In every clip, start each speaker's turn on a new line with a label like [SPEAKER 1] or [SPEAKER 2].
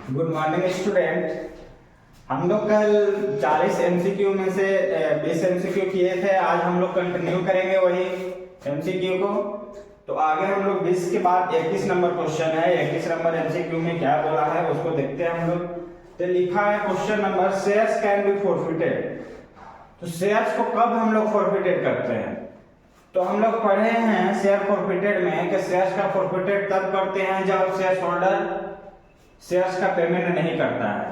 [SPEAKER 1] Good morning student. हम लोग कल 40 एमसीक्यू में से 20 एमसीक्यू किए थे। आज हम लोग कंटिन्यू करेंगे वही एमसीक्यू को। तो आगे हम लोग 20 के बाद 21 नंबर क्वेश्चन है। 21 नंबर एमसीक्यू में क्या बोला है उसको देखते हैं हम लोग। तो लिखा है question number, shares can be forfeited. तो शेयर्स को कब हम लोग फॉरफिटेड करते हैं? तो हम लोग पढ़े हैं शेयर फॉरफिटेड में कि शेयर्स का फॉरफिटेड तब करते हैं जब शेयर होल्डर शेयर्स का पेमेंट नहीं करता है।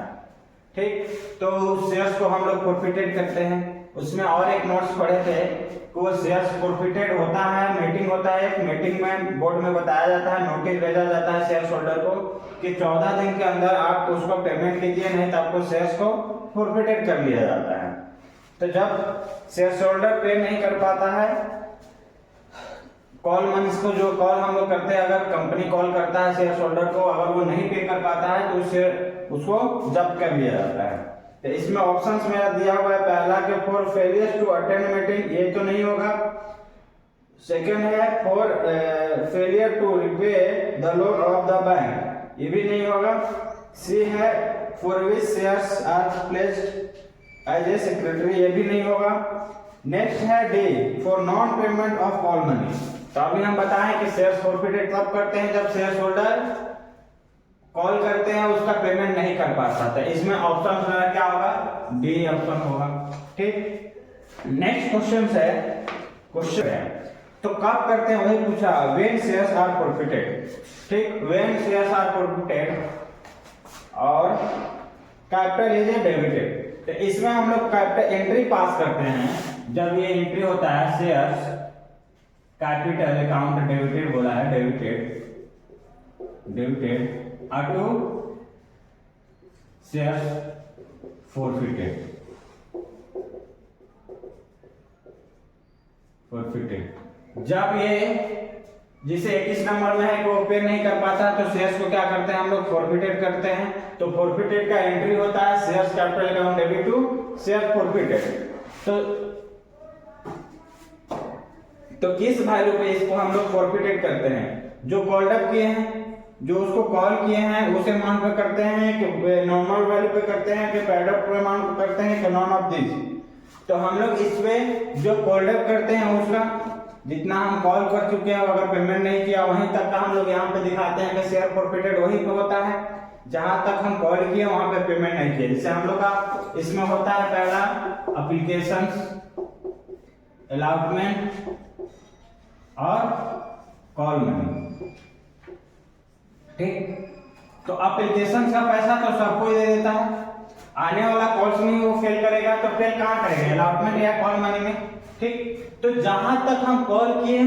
[SPEAKER 1] ठीक, तो शेयर्स को हम लोग फॉरफिटेड करते हैं। उसमें और एक नोट्स पढ़े थे कि वो शेयर्स फॉरफिटेड होता है, मीटिंग होता है। एक मीटिंग में बोर्ड में बताया जाता है, नोटिस भेजा जाता है शेयर होल्डर को कि 14 दिन के अंदर आप उसको पेमेंट कीजिए, नहीं तो आपको शेयर्स को फॉरफिटेड कर लिया जाता है। तो जब शेयर होल्डर पे नहीं कर पाता है, कॉल मनीज को जो कॉल हम लोग करते हैं, अगर कंपनी कॉल करता है शेयर होल्डर को, अगर वो नहीं पे कर पाता है तो उसको जब्त कर लिया जाता है। तो इसमें ऑप्शंस मेरा दिया हुआ है, पहला के for failure to attend meeting, ये तो नहीं होगा। सेकंड है for failure to repay the loan of the bank, ये भी नहीं होगा। सी है for which shares are placed as a secretary, ये भी नहीं होगा। नेक्स्ट है D for non payment of call money. तो अभी हम बताएं कि शेयर फॉरफिटेड तब करते हैं जब शेयर होल्डर कॉल करते हैं, उसका पेमेंट नहीं कर पाता। तो इसमें ऑप्शन क्या होगा? डी ऑप्शन होगा। ठीक, नेक्स्ट क्वेश्चन है तो कब करते हैं वही पूछा, व्हेन शेयर्स आर फॉरफिटेड। ठीक, व्हेन शेयर्स आर फॉरफिटेड और कैपिटल इज ए डेबिटेड। तो इसमें हम लोग कैपिटल एंट्री पास करते हैं जब ये एंट्री होता है शेयर्स कैपिटल अकाउंट डेबिटेड बोला है, डेबिटेड टू शेयर्स फॉरफिटेड। जब ये जिसे 21 नंबर में है कि वो पे नहीं कर पाता तो शेयर्स को क्या करते हैं हम लोग? फॉरफिटेड करते हैं। तो फॉरफिटेड का एंट्री होता है shares capital account debit to share forfeited. तो किस वैल्यू पे इसको हम लोग फॉरफिटेड करते हैं? जो कॉल्ड अप किए हैं, जो उसको कॉल किए हैं उस अमाउंट पे करते हैं कि नॉर्मल वैल्यू पे करते हैं कि पेड अप अमाउंट पे करते हैं कि नॉन ऑफ दिस। तो हम लोग इसमें जो कॉल्ड अप करते हैं उसका जितना हम कॉल कर चुके हैं, अगर पेमेंट नहीं किया वहीं तक का हम लोग यहाँ पे दिखाते हैं कि शेयर फॉरफिटेड वहीं पे होता है जहां तक हम कॉल किए वहां पे पेमेंट नहीं किए। जैसे हम लोग का इसमें होता है पहला एप्लीकेशंस, अलॉटमेंट और कॉल मनी। ठीक, तो एप्लीकेशन का पैसा तो सबको ही दे देता है, आने वाला कॉल्स में वो फेल करेगा तो फेल कहाँ करेगा? अलॉटमेंट या कॉल मनी में। ठीक, तो जहां तक हम कॉल किए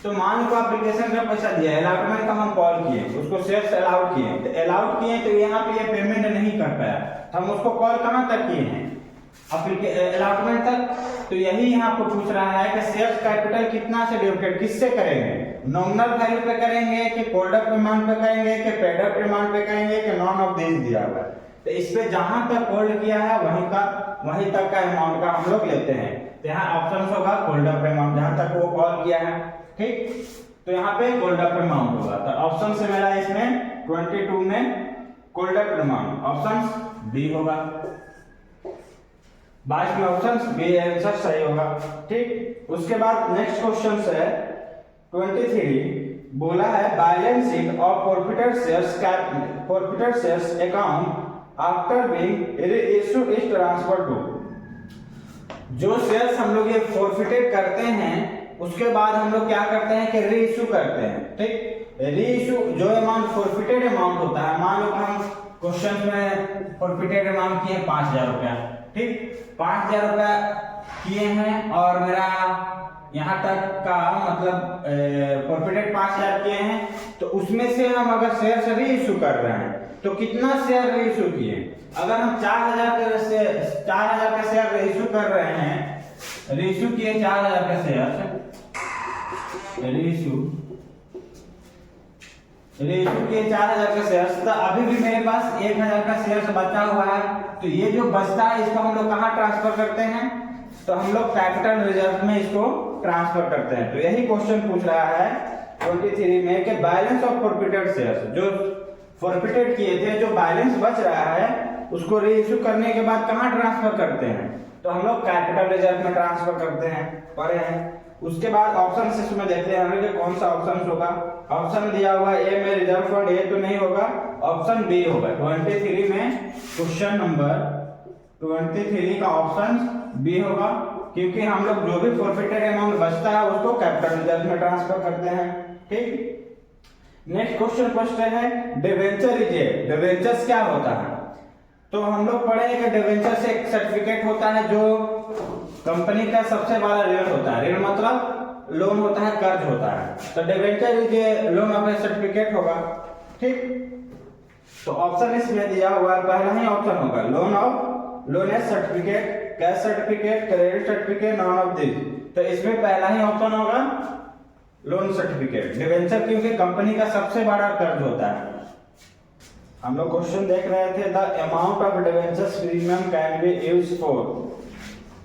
[SPEAKER 1] तो मान लो एप्लीकेशन का पैसा दिया, अलॉटमेंट का हम कॉल किए, उसको शेयर्स अलाउड किए, तो अलाउड किए तो यहाँ पे ये पेमेंट नहीं कर पाया, तो हम उसको कॉल कहाँ तक किए हैं? अलॉटमेंट तक। तो यही यहाँ पे पूछ रहा है कि शेयर कैपिटल कितना से डिवाइड किससे करेंगे? नॉमिनल वैल्यू पे करेंगे कि कॉल्ड अप अमाउंट पे करेंगे कि पेड अप अमाउंट पे करेंगे कि नॉन ऑफ दिस दिया हुआ है। तो इस पे जहां तक कॉल्ड किया है वहीं तक का अमाउंट का हम लोग लेते हैं। तो यहाँ ऑप्शन होगा कॉल्ड अप अमाउंट, जहां तक वो कॉल किया है। ठीक, तो यहाँ पे कॉल्ड अप अमाउंट होगा। तो ऑप्शन से मेरा इसमें 22 में called up amount option B होगा। बाकी के ऑप्शंस बी आंसर सही होगा। ठीक, उसके बाद नेक्स्ट क्वेश्चन है 23 बोला है balance sheet of forfeited shares account after being reissued is transfer to. जो शेयर्स हम लोग ये फॉरफिटेड करते हैं उसके बाद हम लोग क्या करते हैं कि रीइश्यू करते हैं। ठीक, रीइश्यू जो अमाउंट फॉरफिटेड अमाउंट होता है, मान लो हम क्वेश्चन में फॉरफिटेड अमाउंट किए 5000 रुपया। ठीक, 5000 रुपया किए हैं और मेरा यहाँ तक का मतलब फॉरफिटेड 5000 किए हैं, तो उसमें से हम अगर शेयर से रीइश्यू कर रहे हैं तो कितना शेयर रीइश्यू किए? अगर हम 4000 के शेयर रीइश्यू कर रहे हैं, रीइश्यू किए 4000 के शेयर, रीइश्यू किए 4000 के शेयर, तो अभी भी मेरे पास 1000 का शेयर बचा हुआ है। तो ये जो बचता है इसको हम लोग कहाँ ट्रांसफर करते हैं? तो हम लोग कैपिटल रिजर्व में इसको ट्रांसफर करते हैं। तो यही क्वेश्चन पूछ रहा है 23 में कि बैलेंस ऑफ फॉरफिटेड शेयर्स, जो फॉरफिटेड किए थे, जो बैलेंस बच रहा है उसको री इशू करने के बाद कहाँ ट्रांसफर करते हैं, तो हम लोग कैपिटल रिजर्व में ट्रांसफर करते हैं, पढ़े हैं। उसके बाद ऑप्शन से इसमें देखते हैं हम लोग कौन सा ऑप्शन होगा। ऑप्शन दिया हुआ ए में रिजर्व फंड, ए तो नहीं होगा, ऑप्शन बी होगा। 23 में क्वेश्चन नंबर 23 का ऑप्शन बी होगा, क्योंकि हम लोग जो भी फॉरफिटेड अमाउंट बचता है उसको कैपिटल रिजर्व में ट्रांसफर करते हैं। ठीक, नेक्स्ट क्वेश्चन पूछते हैं डिवेंचर रिजेक्ट। डिवेंचर्स क्या होता है, तो हम लोग पढ़े कि डिवेंचर से एक सर्टिफिकेट होता है जो कंपनी का सबसे बड़ा ऋण होता है। ऋण मतलब लोन होता है, कर्ज होता है, तो डिवेंचर ये लोन ऑफ सर्टिफिकेट होगा। ठीक, तो ऑप्शन इसमें दिया हुआ है, पहला ही ऑप्शन होगा loan as certificate, cash certificate, credit certificate, none of this. तो इसमें पहला ही ऑप्शन होगा लोन सर्टिफिकेट। डिवेंचर क्योंकि कंपनी का सबसे बड़ा कर्ज होता है। हम लोग क्वेश्चन देख रहे थे, the amount of debentures premium can be used for.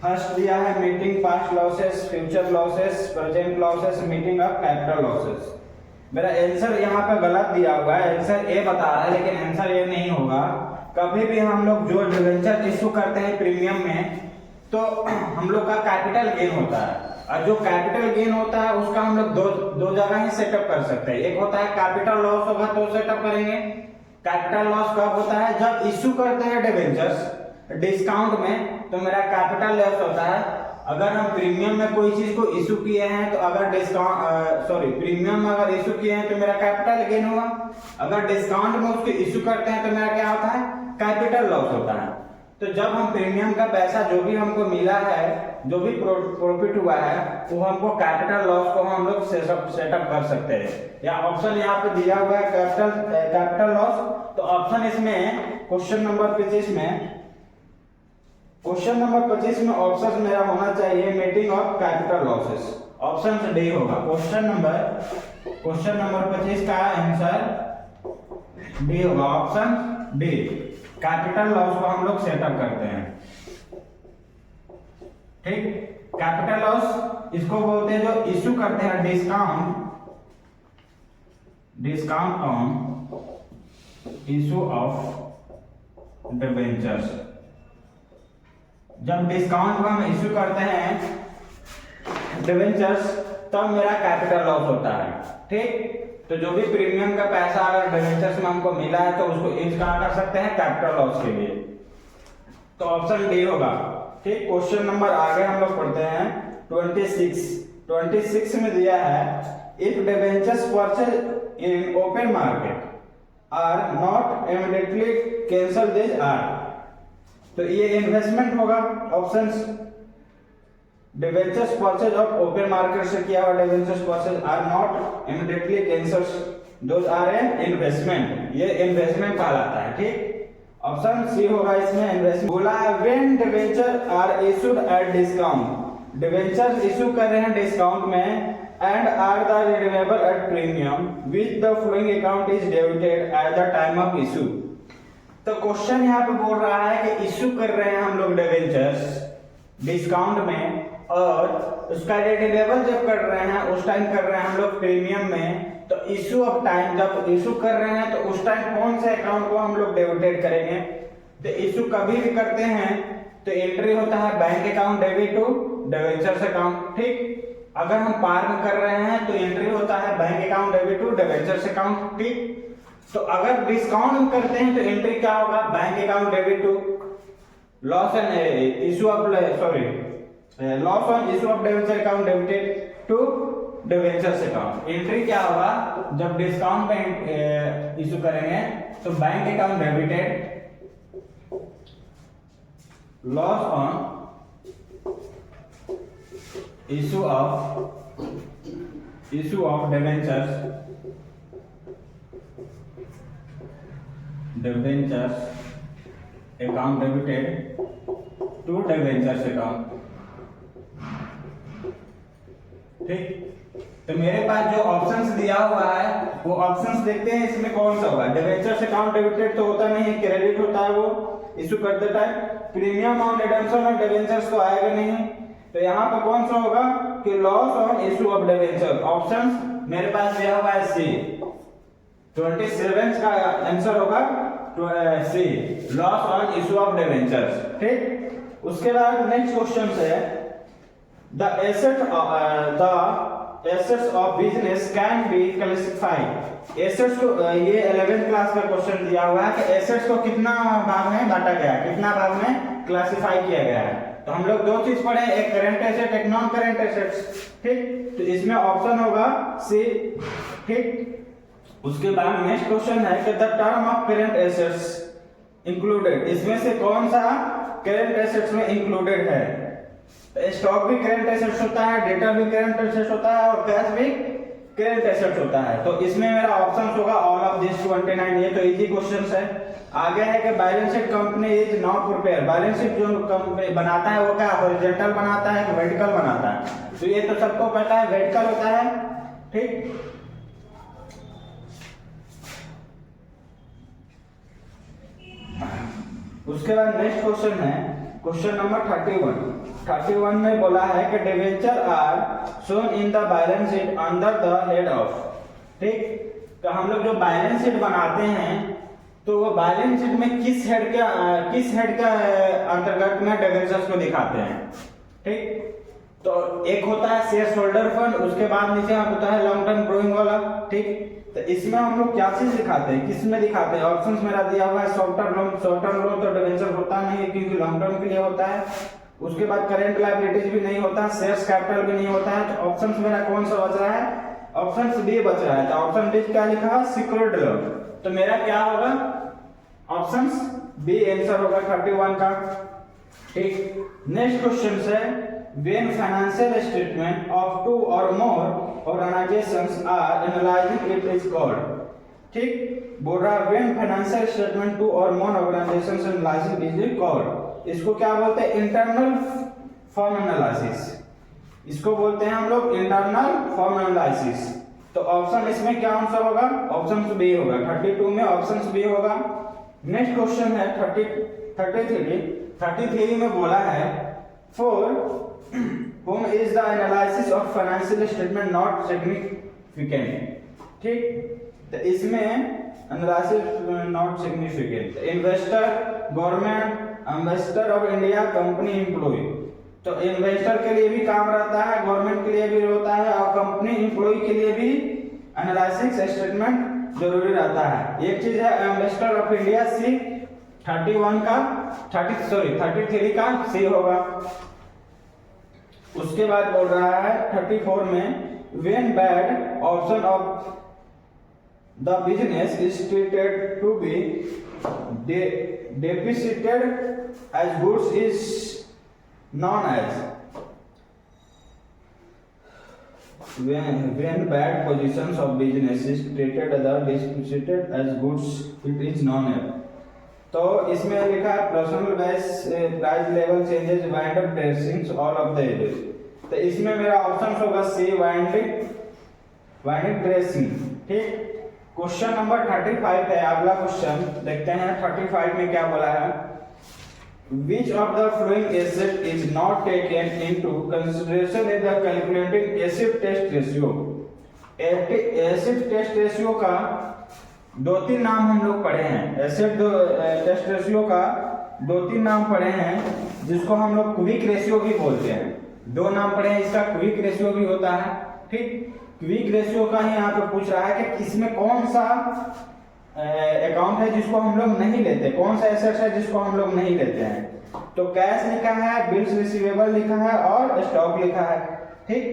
[SPEAKER 1] First दिया है meeting past losses, future losses, present losses, meeting of capital losses. मेरा आंसर यहाँ पे गलत दिया हुआ है, आंसर ए बता रहा है, लेकिन आंसर ए नहीं होगा। कभी भी हम लोग जो डिवेंचर इशू करते हैं प्रीमियम में, तो हम लोग का कैपिटल गेन होता है, और जो कैपिटल गेन होता है उसका हम लोग दो जगह ही सेटअप कर सकते हैं। एक होता है कैपिटल लॉस होगा तो सेटअप करेंगे। कैपिटल लॉस कब होता है, जब इशू करते हैं डिवेंचर्स डिस्काउंट में, तो मेरा कैपिटल लॉस होता है। अगर हम प्रीमियम में कोई चीज को इशू किए हैं तो अगर प्रीमियम में अगर इशू किए हैं तो मेरा कैपिटल गेन हुआ। अगर डिस्काउंट में उसको इशू करते हैं तो मेरा क्या होता है, कैपिटल लॉस होता है। तो जब हम प्रीमियम का पैसा जो भी हमको मिला है, जो भी प्रॉफिट हुआ है, वो हमको कैपिटल लॉस को हम लोग सेटअप कर सकते हैं। या ऑप्शन यहाँ पे दिया हुआ है कैपिटल लॉस, तो ऑप्शन इसमें क्वेश्चन नंबर 25 में ऑप्शन मेरा होना चाहिए meeting of capital losses. Option D होगा। क्वेश्चन नंबर 25 का आंसर डी होगा, ऑप्शन डी। कैपिटल लॉस को हम लोग सेटअप करते हैं। ठीक, कैपिटल लॉस इसको बोलते हैं जो इशू करते हैं discount on issue of debentures. जब डिस्काउंट को हम इशू करते हैं डिबेंचर्स, तब मेरा कैपिटल लॉस होता है। ठीक, तो जो भी प्रीमियम का पैसा अगर डिबेंचर्स में हमको मिला है तो उसको यूज कहाँ कर सकते हैं, कैपिटल लॉस के लिए। तो ऑप्शन डी होगा। ठीक, क्वेश्चन नंबर आगे हम लोग पढ़ते हैं 26 में दिया है if debentures purchase in open market are not immediately cancel this are. तो ये इन्वेस्टमेंट होगा। Options debentures purchase of open market से किया हुआ debentures purchase are not immediately cancels those are an investment. ये इन्वेस्टमेंट कहलाता है। ठीक, ऑप्शन सी होगा इसमें इन्वेस्टमेंट। बोला है when debenture are issued at discount. Debentures issue कर रहे हैं डिस्काउंट में and are the redeemable at premium which the following account is debited at the time of issue. तो क्वेश्चन यहाँ पे बोल रहा है कि इशू कर रहे हैं हम लोग डिबेंचर्स डिस्काउंट में, और उसका रिडीमेबल जब कर रहे हैं उस टाइम कर रहे हैं हम लोग प्रीमियम में। तो इशू ऑफ टाइम, जब इशू कर रहे हैं तो उस टाइम कौन से अकाउंट को हम लोग डेबिटेड करेंगे। तो इशू कभी भी करते हैं तो एंट्री होता है bank account debit to debentures account. ठीक, अगर हम पार में कर रहे हैं तो एंट्री होता है bank account debit to debentures account. ठीक, तो अगर डिस्काउंट करते हैं तो एंट्री क्या होगा, bank account debit to loss on issue of debenture account debited to debentures account. Entry क्या होगा, जब डिस्काउंट पे इशू करेंगे तो bank account debited loss on issue of debentures account debited to debentures account. ठीक, तो मेरे पास जो ऑप्शंस दिया हुआ है वो ऑप्शंस देखते हैं इसमें कौन सा होगा। डिबेंचर्स अकाउंट डेबिटेड तो होता नहीं है, क्रेडिट होता है वो इशू करते time. Premium on redemption of debentures तो आएगा नहीं। तो यहाँ पे कौन सा होगा कि loss on issue of debenture. Options मेरे पास दिया हुआ है सी। 27 का आंसर होगा C, loss on issue of debentures. ठीक, उसके बाद नेक्स्ट क्वेश्चन है the assets of business can be classified. Assets को ये 11th क्लास का क्वेश्चन दिया हुआ है कि एसेट्स को कितना भाग में बांटा गया है, कितना भाग में क्लासिफाई किया गया है। तो हम लोग दो चीज पढ़े, एक करंट एसेट, एक नॉन करंट एसेट्स। ठीक, तो इसमें ऑप्शन होगा सी। ठीक, उसके बाद नेक्स्ट क्वेश्चन है कि the term of current assets included, इसमें से कौन सा करंट एसेट्स में इंक्लूडेड है। स्टॉक भी करंट एसेट्स होता है, डेटा भी करंट एसेट्स होता है और कैश भी करंट एसेट्स होता है। तो इसमें मेरा ऑप्शन होगा ऑल ऑफ दिस 29। ये तो इजी क्वेश्चन है। आगे है कि balance sheet company is not prepare. Balance sheet जो कंपनी बनाता है वो क्या हॉरिजॉन्टल बनाता है कि वर्टिकल बनाता है। तो ये तो सबको पता है वर्टिकल होता है। ठीक, उसके बाद नेक्स्ट क्वेश्चन है क्वेश्चन नंबर 31 में बोला है कि debenture are shown in the balance sheet under the head of. ठीक, तो हम लोग जो बैलेंस शीट बनाते हैं तो वो बैलेंस शीट में किस हेड का अंतर्गत में डिबेंचर्स को दिखाते हैं। ठीक, तो एक होता है शेयर होल्डर फंड, उसके बाद नीचे होता है लॉन्ग टर्म बोरोइंग वाला। ठीक, तो इसमें हम लोग क्या चीज दिखाते हैं, किस में दिखाते हैं। ऑप्शंस मेरा दिया हुआ है शॉर्ट टर्म लोन तो डिबेंचर होता नहीं है क्योंकि लॉन्ग टर्म के लिए होता है। उसके बाद करंट लायबिलिटीज भी नहीं होता, शेयर्स कैपिटल भी नहीं होता है। तो ऑप्शंस मेरा कौन सा बच रहा है, ऑप्शन बी बच रहा है। तो ऑप्शन बी क्या लिखा है, सिक्योर्ड लोन। तो मेरा क्या होगा, ऑप्शन बी आंसर होगा 31 का। ठीक, नेक्स्ट क्वेश्चन है when financial statement of two or more organizations are analyzing it is called। ठीक, बोल रहा है when financial statement two or more organizations analyzing it is called। इसको क्या बोलते हैं, इंटरनल फॉर्म एनालिसिस। इसको बोलते हैं हम लोग इंटरनल फॉर्म एनालिसिस। तो ऑप्शन इसमें क्या आंसर होगा, ऑप्शन बी होगा। 32 में ऑप्शन बी होगा। नेक्स्ट क्वेश्चन है 33 में बोला है for whom is the analysis of financial statement not significant। ठीक, तो इसमें analysis not significant, investor, government, ambassador of India, company, employ. तो इन्वेस्टर के लिए भी काम रहता है, गवर्नमेंट के लिए भी होता है और कंपनी एम्प्लॉय के लिए भी एनालिसिस स्टेटमेंट जरूरी रहता है। एक चीज है एम्बेसडर ऑफ इंडिया सी, 33 का सी होगा। उसके बाद बोल रहा है 34 में when bad option of the business is stated to be depreciated as goods is known as। when bad positions of business is stated as depreciated as goods it is known as। तो इसमें लिखा है personal price level changes wind up dressings all of the ages. तो इसमें मेरा option होगा C, wind dressing. ठीक, question number 35 है अगला क्वेश्चन, देखते हैं 35 में क्या बोला है। Which of the following asset is not taken into consideration in the calculating acid test ratio। Acid test ratio का दो तीन नाम हम लोग पढ़े हैं। एसिड टेस्ट रेशियो का दो तीन नाम पढ़े हैं जिसको हम लोग क्विक रेशियो भी बोलते हैं। दो नाम पढ़े हैं, इसका क्विक रेशियो भी होता है। ठीक, क्विक रेशियो का ही यहाँ पे पूछ रहा है कि इसमें कौन सा अकाउंट है जिसको हम लोग नहीं लेते, कौन सा एसेट है जिसको हम लोग नहीं लेते हैं। तो कैश लिखा है, बिल्स रिसीवेबल लिखा है और स्टॉक लिखा है। ठीक,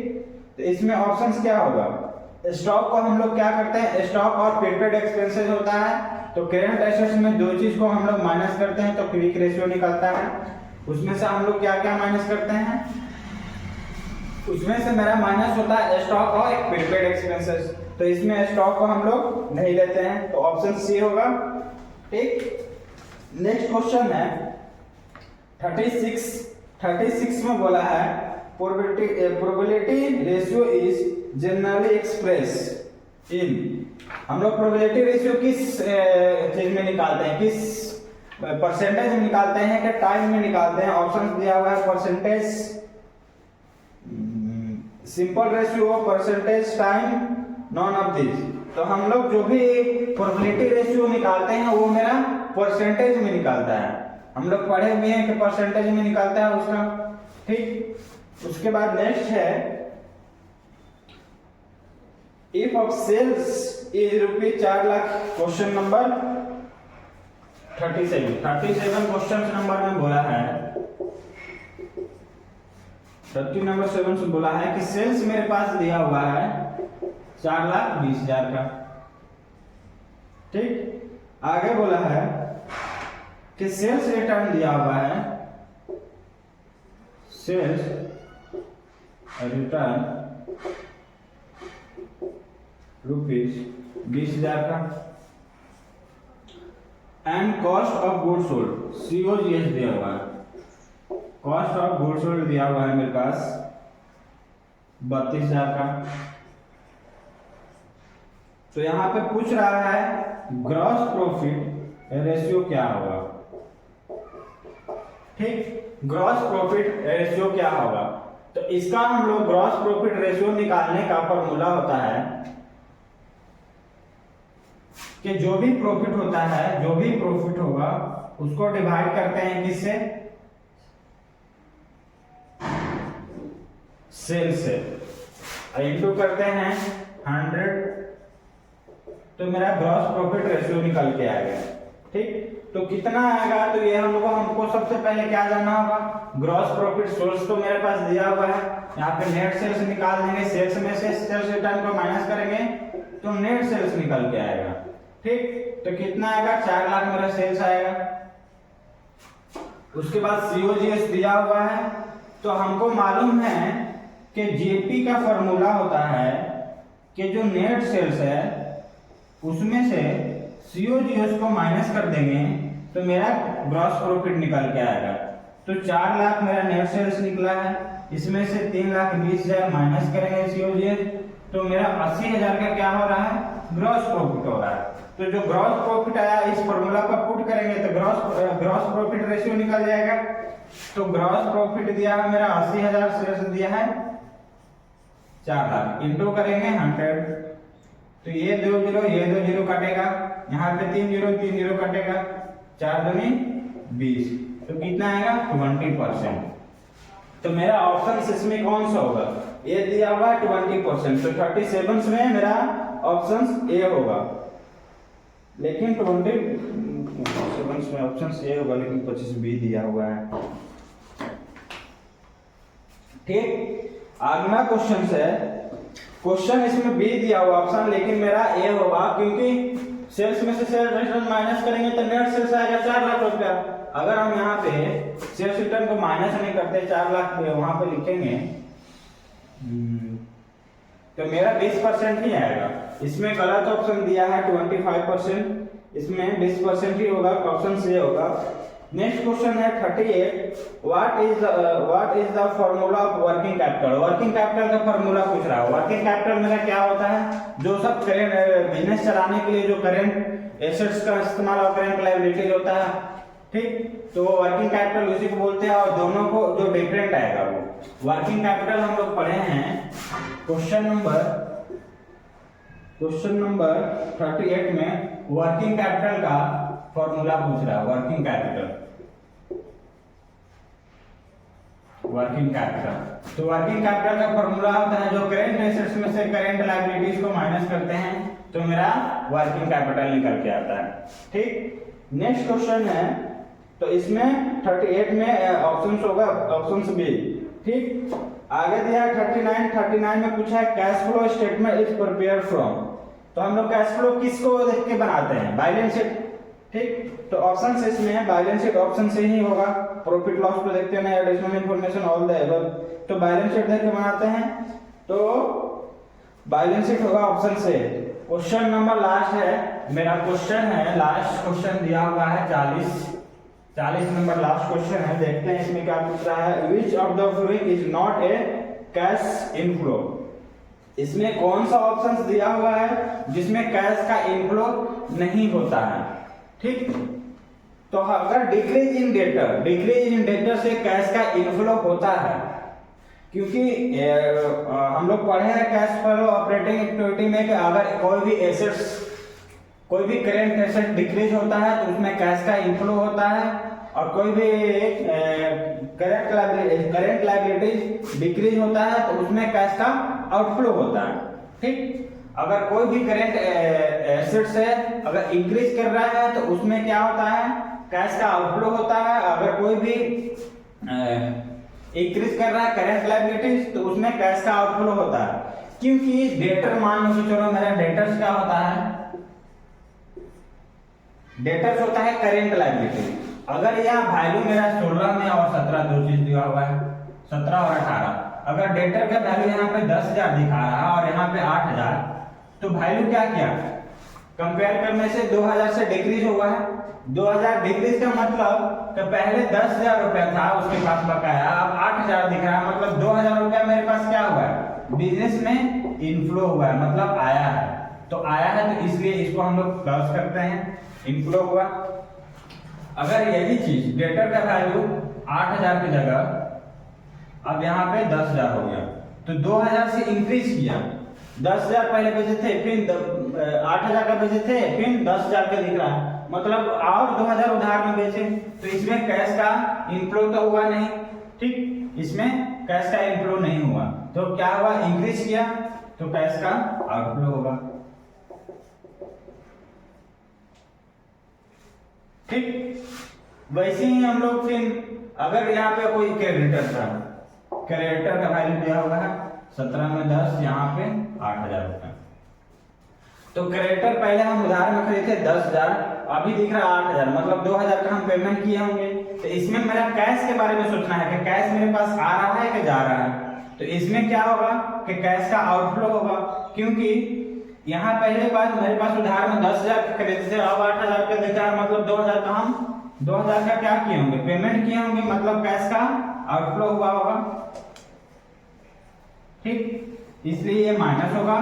[SPEAKER 1] तो इसमें ऑप्शंस क्या होगा, स्टॉक को हम लोग क्या करते हैं, स्टॉक और प्रीपेड एक्सपेंसेस होता है। तो करंट एसेट्स में दो चीज को हम लोग माइनस करते हैं तो क्विक रेशियो निकलता है। उसमें से हम लोग क्या क्या माइनस करते हैं, उसमें से मेरा माइनस होता है स्टॉक और प्रीपेड एक्सपेंसेस। तो इसमें स्टॉक को हम लोग नहीं लेते हैं तो ऑप्शन सी होगा। ठीक, नेक्स्ट क्वेश्चन है 36 में बोला है probability ratio is generally express in. हम लोग प्रोबेबिलिटी रेशियो किस चीज में निकालते हैं, किस परसेंटेज में निकालते हैं कि टाइम में निकालते हैं। ऑप्शन दिया हुआ है percentage, simple ratio, percentage, time, non of this. तो हम लोग जो भी प्रोबेबिलिटी रेशियो निकालते हैं वो मेरा परसेंटेज में निकालता है। हम लोग पढ़े हुए हैं कि परसेंटेज में निकालता है उसका। ठीक, उसके बाद नेक्स्ट है if of sales is ₹4 lakh. Question number 37 question number में बोला है 37 से बोला है कि सेल्स मेरे पास दिया हुआ है 4,20,000 का। ठीक, आगे बोला है कि सेल्स रिटर्न दिया हुआ है, सेल्स रिटर्न ₹20,000 का। And cost of goods sold COGS दिया हुआ है, कॉस्ट ऑफ गुड्स सोल्ड दिया हुआ है मेरे पास 32,000 का। तो यहां पे पूछ रहा है ग्रॉस प्रॉफिट रेशियो क्या होगा। ठीक, ग्रॉस प्रॉफिट रेशियो क्या होगा, तो इसका हम लोग ग्रॉस प्रॉफिट रेशियो निकालने का फॉर्मूला होता है कि जो भी प्रॉफिट होता है, जो भी प्रॉफिट होगा उसको डिवाइड करते हैं किससे, सेल से, इंटू करते हैं 100, तो मेरा ग्रॉस प्रॉफिट रेशियो निकल के आएगा। ठीक, तो कितना आएगा, तो ये हमको सबसे पहले क्या जानना होगा, ग्रॉस प्रॉफिट सोर्स तो मेरे पास दिया हुआ है, यहाँ पे नेट सेल्स निकाल देंगे, सेल्स में से सेल्स रिटर्न को माइनस करेंगे तो नेट सेल्स निकल के आएगा। ठीक, तो कितना आएगा, 4 लाख मेरा सेल्स आएगा। उसके बाद COGS दिया हुआ है, तो हमको मालूम है कि जेपी का फॉर्मूला होता है कि जो नेट सेल्स है उसमें से COGS को माइनस कर देंगे तो मेरा ग्रॉस प्रॉफिट निकल के आएगा। तो 4 लाख मेरा नेट सेल्स निकला है, इसमें से 3,20,000 माइनस करेंगे COGS, तो मेरा 80,000 का क्या हो रहा है, ग्रॉस प्रॉफिट हो रहा है। तो जो ग्रॉस प्रॉफिट आया इस फॉर्मूला पर पुट करेंगे तो ग्रॉस प्रॉफिट रेशियो निकल जाएगा। तो ग्रॉस प्रॉफिट दिया है मेरा 80,000, सेल्स दिया है 4 लाख, इंटू करेंगे 100, तो ये 2 0 कटेगा, यहाँ पे 3 0 कटेगा, 4 दूनी 20, तो कितना आएगा 20%। तो मेरा ऑप्शन इसमें कौन सा होगा, ये दिया हुआ 20%, तो 37 में मेरा ऑप्शन ए होगा, लेकिन 27 में ऑप्शन ए होगा लेकिन 25 बी दिया हुआ है। ठीक, अगला क्वेश्चन है, क्वेश्चन इसमें बी दिया हुआ ऑप्शन, लेकिन मेरा ए होगा क्योंकि सेल्स में से सेल्स रिटर्न माइनस करेंगे तो नेट सेल्स आएगा 4 लाख रुपया। अगर हम यहाँ पे सेल्स रिटर्न को माइनस नहीं करते 4 लाख वहां पे लिखेंगे तो मेरा 20% ही आएगा। इसमें गलत ऑप्शन दिया है 25%, इसमें 20% ही होगा, ऑप्शन सी होगा। नेक्स्ट क्वेश्चन है 38, what is the formula of working capital. Working capital का फॉर्मूला पूछ रहा है। वर्किंग कैपिटल मेरा क्या होता है, जो सब करेंट बिजनेस चलाने के लिए जो करेंट एसेट्स का इस्तेमाल और करेंट लायबिलिटीज होता है। ठीक, तो वर्किंग कैपिटल उसी को बोलते हैं, और दोनों को जो डिफरेंट आएगा वो वर्किंग कैपिटल हम लोग पढ़े हैं क्वेश्चन नंबर 38 में वर्किंग कैपिटल का फॉर्मूला पूछ रहा है। वर्किंग कैपिटल तो वर्किंग कैपिटल का फॉर्मूला होता है जो करेंट एसेट्स में से करेंट लायबिलिटीज को माइनस करते हैं तो मेरा वर्किंग कैपिटल निकल के आता है। ठीक, नेक्स्ट क्वेश्चन है, तो इसमें 38 में ऑप्शंस होगा ऑप्शन बी। ठीक, आगे दिया 39 में पूछा है cash flow statement is prepared from. तो हम लोग कैश फ्लो किसको देख के बनाते हैं, बैलेंस शीट। ठीक, तो ऑप्शन से इसमें है बैलेंस शीट, ऑप्शन से ही होगा। प्रॉफिट लॉस को देखते हैं, additional information all the above, तो बैलेंस शीट देख के बनाते हैं, तो बैलेंस शीट होगा ऑप्शन से। क्वेश्चन नंबर लास्ट है मेरा, क्वेश्चन है लास्ट क्वेश्चन दिया हुआ है 40 नंबर लास्ट क्वेश्चन है। देखते हैं इसमें क्या पूछ रहा है, which of the following is not a cash inflow. इसमें कौन सा ऑप्शन दिया हुआ है जिसमें कैश का इनफ्लो नहीं होता है। ठीक, तो अगर डिक्रीज इन डेटर से कैश का इनफ्लो होता है क्योंकि हम लोग पढ़े हैं कैश फ्लो ऑपरेटिंग एक्टिविटी में कि अगर कोई भी करेंट एसेट डिक्रीज होता है तो उसमें कैश का इनफ्लो होता है, और कोई भी करेंट लायबिलिटी डिक्रीज होता है तो उसमें कैश का आउटफ्लो होता है। ठीक, अगर कोई भी करेंट एसेट्स है अगर इंक्रीज कर रहा है तो उसमें क्या होता है, कैश का आउटफ्लो होता है। अगर कोई भी इंक्रीज कर रहा है करेंट लायबिलिटीज तो उसमें कैश का आउटफ्लो होता है। क्योंकि डेटर, मान लो कि चलो मेरा डेटर्स क्या होता है, डेटर्स होता है करेंट लायबिलिटी। अगर यह वैल्यू मेरा 16 में और 17 दो चीज दिया हुआ है, 17 और 18, अगर डेटर का वैल्यू यहाँ पे 10,000 दिखा रहा है और यहाँ पे 8,000, तो वैल्यू क्या किया, कंपेयर करने से 2,000 से डिक्रीज हुआ है। 2,000 डिक्रीज का मतलब कि पहले 10,000 रुपया था उसके पास बकाया, अब 8,000 दिख रहा है, मतलब 2,000 रुपया मेरे पास क्या हुआ है, बिजनेस में इनफ्लो हुआ है, मतलब आया है। तो आया है तो इसलिए इसको हम लोग प्लस करते हैं, इनफ्लो हुआ। अगर यही चीज डेटर का वैल्यू 8,000 की जगह अब यहाँ पे 10,000 हो गया, तो 2,000 से इंक्रीज किया, 10,000 पहले बेचे थे, फिर 8,000 का बेचे थे, फिर 10,000 का दिख रहा है, मतलब और 2,000 उधार में बेचे, तो इसमें कैश का इनफ्लो तो हुआ नहीं। ठीक, इसमें कैश का इनफ्लो नहीं हुआ, तो क्या हुआ, इंक्रीज किया तो कैश का आउटफ्लो होगा। ठीक, वैसे ही हम लोग फिर अगर यहाँ पे कोई क्रेडिटर था, क्रेडिटर का वैल्यू दिया हुआ है 17 में 10, यहाँ पे 8,000 रुपए, तो क्रेडिटर पहले हम उधार में खरीदे 10,000, अभी दिख रहा है 8,000, मतलब 2,000 का हम पेमेंट किए होंगे। तो इसमें मेरा कैश के बारे में सोचना है कि कैश मेरे पास आ रहा है कि जा रहा है, तो इसमें क्या होगा कि कैश का आउटफ्लो होगा। क्योंकि यहाँ पहले बात मेरे पास उधार में 10,000 खरीदे थे, अब 8,000 का देता है, मतलब 2,000 का हम 2,000 का क्या किए होंगे, पेमेंट किए होंगे, मतलब कैश का आउटफ्लो हुआ होगा। ठीक, इसलिए ये माइनस होगा।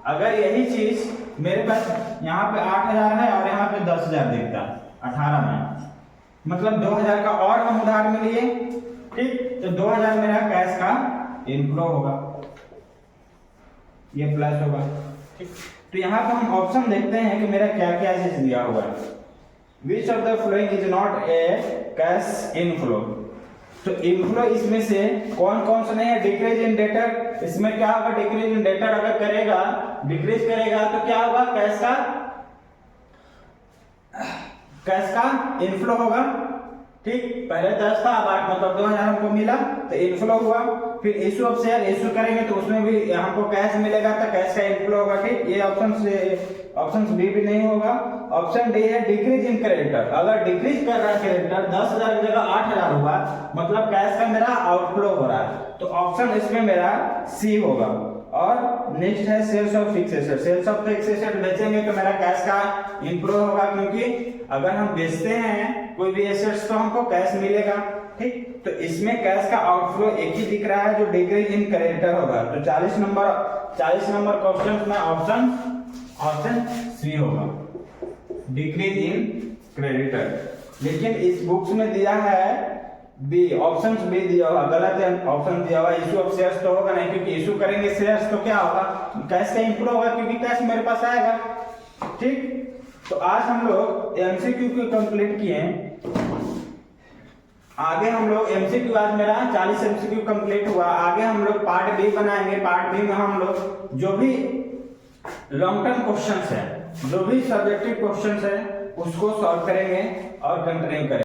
[SPEAKER 1] अगर यही चीज मेरे पास यहाँ पे 8,000 है और यहाँ पे 10,000 दिखता 18 में, मतलब 2,000 का और हम उधार में लिए, ठीक, तो 2,000 मेरा कैश का इनफ्लो होगा, ये प्लस होगा। ठीक, तो यहाँ पे हम ऑप्शन देखते हैं कि मेरा क्या क्या चीज दिया हुआ है। Which of the following is not a cash inflow, तो इनफ्लो इसमें से कौन कौन सा नहीं है, डिक्रीज इन डेटर, इसमें क्या होगा, डिक्रीज इन डेटर अगर करेगा, डिक्रीज करेगा तो क्या होगा, कैश का इनफ्लो होगा। ठीक, पहले 10 था, अब 8, मतलब 2,000 हमको मिला तो इनफ्लो हुआ। फिर इशू ऑफ शेयर इशू करेंगे तो उसमें भी हमको कैश मिलेगा, तो कैश का इनफ्लो होगा। ठीक, ये ऑप्शन बी भी नहीं होगा। ऑप्शन डी है डिक्रीज इन क्रेडिटर, अगर डिक्रीज कर रहा है क्रेडिटर 10,000 की जगह 8,000 हुआ, मतलब कैश का मेरा आउटफ्लो हो रहा है, तो ऑप्शन इसमें मेरा सी होगा। और नेक्स्ट है sales of fix asset, sales of fix asset बेचेंगे तो मेरा कैश का इनफ्लो होगा, क्योंकि अगर हम बेचते हैं कोई भी एसेट्स तो हमको कैश मिलेगा। ठीक, तो इसमें कैश का आउटफ्लो एक ही दिख रहा है जो डिक्रीज इन क्रेडिटर होगा, तो 40 नंबर क्वेश्चन में ऑप्शन सी होगा, डिक्रीज इन क्रेडिटर। लेकिन इस बुक्स में दिया है बी, ऑप्शन बी दिया हुआ, गलत है, ऑप्शन दिया हुआ इशू ऑफ शेयर्स तो होगा नहीं, क्योंकि इशू करेंगे शेयर्स तो क्या होगा, कैश का इनफ्लो होगा, क्योंकि कैश मेरे पास आएगा। ठीक, तो आज हम लोग एमसीक्यू को कंप्लीट किए, आगे हम लोग एमसीक्यू, आज मेरा 40 एमसीक्यू कंप्लीट हुआ, आगे हम लोग पार्ट बी बनाएंगे। पार्ट बी में हम लोग जो भी लॉन्ग टर्म क्वेश्चंस है, जो भी सब्जेक्टिव क्वेश्चंस है, उसको सॉल्व करेंगे और कंटिन्यू करेंगे।